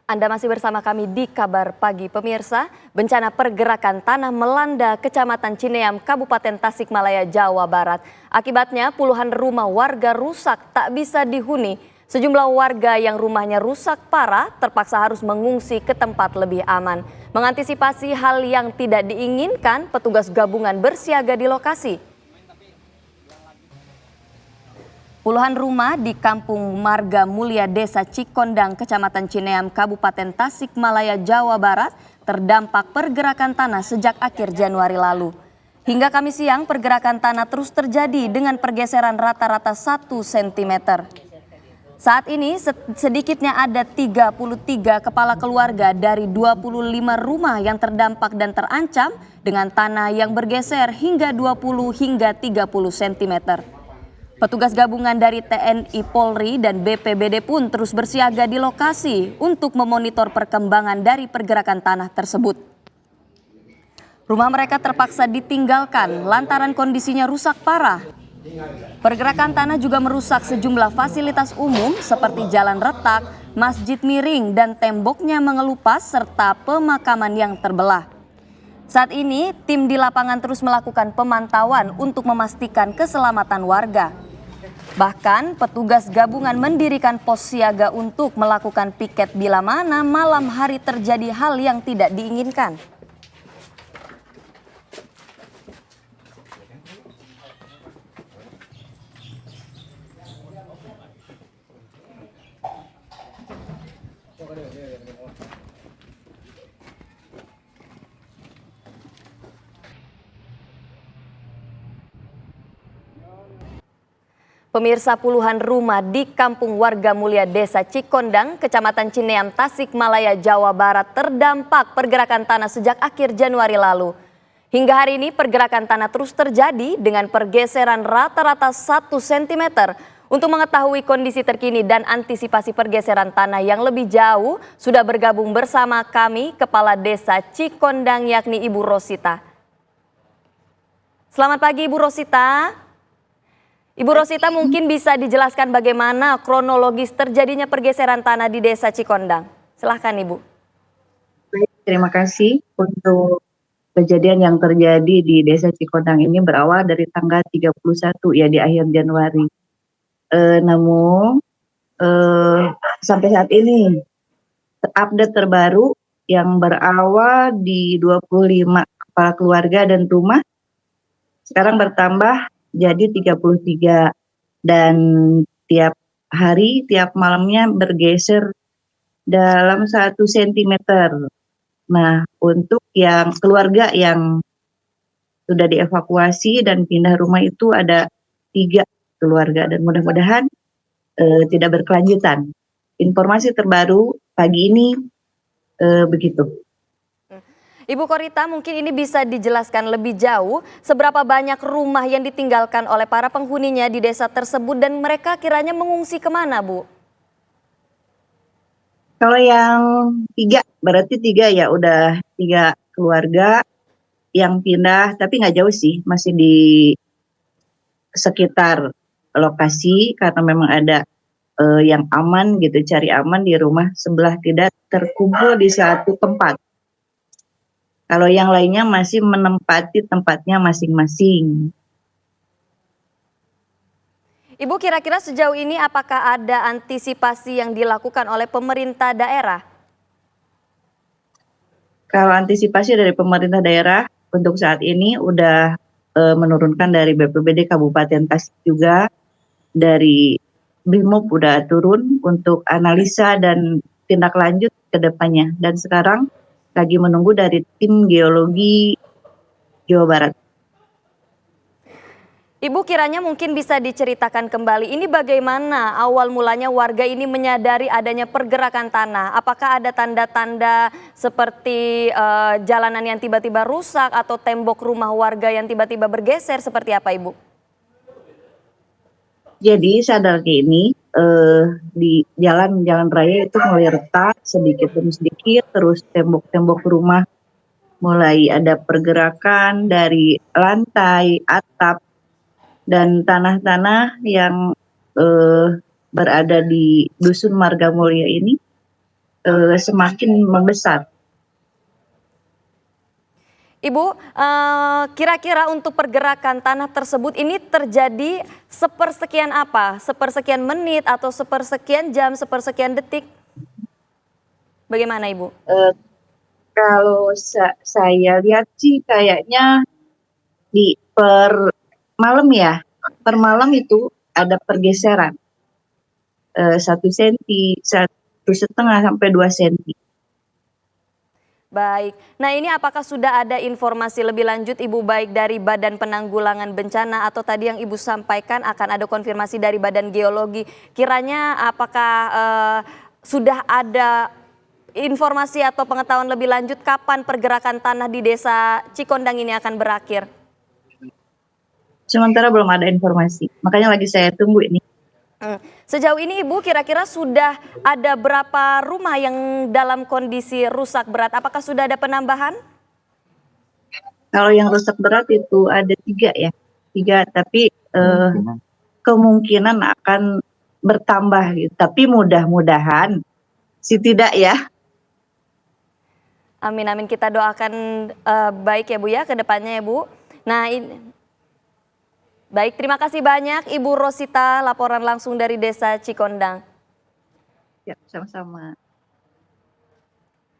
Anda masih bersama kami di Kabar Pagi Pemirsa. Bencana pergerakan tanah melanda Kecamatan Cineam, Kabupaten Tasikmalaya, Jawa Barat. Akibatnya puluhan rumah warga rusak tak bisa dihuni. Sejumlah warga yang rumahnya rusak parah terpaksa harus mengungsi ke tempat lebih aman. Mengantisipasi hal yang tidak diinginkan, petugas gabungan bersiaga di lokasi. Puluhan rumah di Kampung Marga Mulia, Desa Cikondang, Kecamatan Cineam, Kabupaten Tasikmalaya, Jawa Barat, terdampak pergerakan tanah sejak akhir Januari lalu. Hingga Kamis siang, pergerakan tanah terus terjadi dengan pergeseran rata-rata 1 cm. Saat ini sedikitnya ada 33 kepala keluarga dari 25 rumah yang terdampak dan terancam dengan tanah yang bergeser hingga 20 hingga 30 cm. Petugas gabungan dari TNI, Polri, dan BPBD pun terus bersiaga di lokasi untuk memonitor perkembangan dari pergerakan tanah tersebut. Rumah mereka terpaksa ditinggalkan lantaran kondisinya rusak parah. Pergerakan tanah juga merusak sejumlah fasilitas umum seperti jalan retak, masjid miring, dan temboknya mengelupas serta pemakaman yang terbelah. Saat ini, tim di lapangan terus melakukan pemantauan untuk memastikan keselamatan warga. Bahkan, petugas gabungan mendirikan pos siaga untuk melakukan piket bila mana malam hari terjadi hal yang tidak diinginkan. Pemirsa, puluhan rumah di Kampung Warga Mulia, Desa Cikondang, Kecamatan Cineam, Tasikmalaya, Jawa Barat terdampak pergerakan tanah sejak akhir Januari lalu. Hingga hari ini pergerakan tanah terus terjadi dengan pergeseran rata-rata 1 cm. Untuk mengetahui kondisi terkini dan antisipasi pergeseran tanah yang lebih jauh, sudah bergabung bersama kami Kepala Desa Cikondang yakni Ibu Rosita. Selamat pagi Ibu Rosita. Ibu Rosita, mungkin bisa dijelaskan bagaimana kronologis terjadinya pergeseran tanah di Desa Cikondang. Silahkan Ibu. Baik, terima kasih. Untuk kejadian yang terjadi di Desa Cikondang ini berawal dari tanggal 31 ya, di akhir Januari. Namun sampai saat ini update terbaru yang berawal di 25 kepala keluarga dan rumah sekarang bertambah jadi 33 dan tiap hari, tiap malamnya bergeser dalam 1 cm. Nah, untuk yang keluarga yang sudah dievakuasi dan pindah rumah itu ada 3 keluarga dan mudah-mudahan tidak berkelanjutan. Informasi terbaru pagi ini begitu. Ibu Korita, mungkin ini bisa dijelaskan lebih jauh seberapa banyak rumah yang ditinggalkan oleh para penghuninya di desa tersebut dan mereka kiranya mengungsi kemana, Bu? Kalau yang 3, berarti 3 ya, udah 3 keluarga yang pindah, tapi nggak jauh sih, masih di sekitar lokasi karena memang ada yang aman gitu, cari aman di rumah sebelah, tidak terkumpul di satu tempat. Kalau yang lainnya masih menempati tempatnya masing-masing. Ibu, kira-kira sejauh ini apakah ada antisipasi yang dilakukan oleh pemerintah daerah? Kalau antisipasi dari pemerintah daerah untuk saat ini udah menurunkan dari BPBD Kabupaten Tasik juga, dari BIMOB udah turun untuk analisa dan tindak lanjut ke depannya. Dan sekarang lagi menunggu dari tim geologi Jawa Barat. Ibu, kiranya mungkin bisa diceritakan kembali ini bagaimana awal mulanya warga ini menyadari adanya pergerakan tanah. Apakah ada tanda-tanda seperti jalanan yang tiba-tiba rusak atau tembok rumah warga yang tiba-tiba bergeser, seperti apa Ibu? Jadi sadarnya ini di jalan raya itu mulai retak sedikit demi sedikit, terus tembok-tembok rumah mulai ada pergerakan dari lantai, atap, dan tanah-tanah yang berada di Dusun Marga Mulia ini semakin membesar. Ibu, kira-kira untuk pergerakan tanah tersebut ini terjadi sepersekian apa? Sepersekian menit atau sepersekian jam, sepersekian detik? Bagaimana Ibu? Kalau saya lihat sih kayaknya di per malam ya, per malam itu ada pergeseran 1 senti, 1,5 sampai 2 senti. Baik. Nah ini apakah sudah ada informasi lebih lanjut Ibu baik dari Badan Penanggulangan Bencana atau tadi yang Ibu sampaikan akan ada konfirmasi dari Badan Geologi. Kiranya apakah sudah ada informasi atau pengetahuan lebih lanjut kapan pergerakan tanah di Desa Cikondang ini akan berakhir? Sementara belum ada informasi, makanya lagi saya tunggu ini. Sejauh ini Ibu kira-kira sudah ada berapa rumah yang dalam kondisi rusak berat? Apakah sudah ada penambahan? Kalau yang rusak berat itu ada 3 ya, 3 tapi kemungkinan akan bertambah gitu. Tapi mudah-mudahan sih tidak ya. Amin amin kita doakan baik ya Bu ya ke depannya ya Bu. Nah ini baik, terima kasih banyak Ibu Rosita laporan langsung dari Desa Cikondang. Ya, sama-sama.